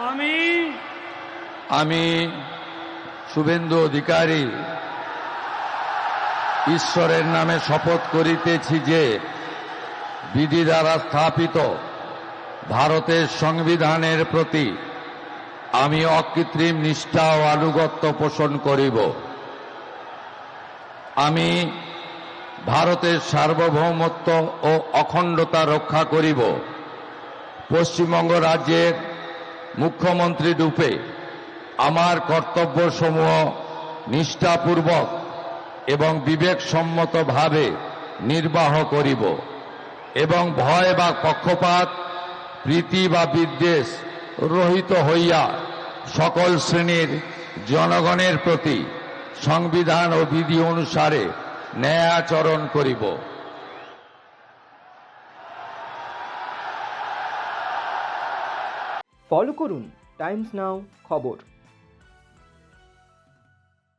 আমি আমি শুভেন্দু অধিকারী ঈশ্বরের নামে শপথ করিতেছি যে বিধি দ্বারা স্থাপিত ভারতের সংবিধানের প্রতি আমি অকৃত্রিম নিষ্ঠা ও আনুগত্য পোষণ করিব। আমি ভারতের সার্বভৌমত্ব ও অখণ্ডতা রক্ষা করিব। পশ্চিমবঙ্গ রাজ্যের মুখ্যমন্ত্রী রূপে আমার কর্তব্যসমূহ নিষ্ঠাপূর্বক এবং বিবেকসম্মতভাবে নির্বাহ করিব এবং ভয় বা পক্ষপাত, প্রীতি বা বিদ্বেষ রহিত হইয়া সকল শ্রেণীর জনগণের প্রতি সংবিধান ও বিধি অনুসারে ন্যায় আচরণ করিব। ফলো করুন টাইমস নাও খবর।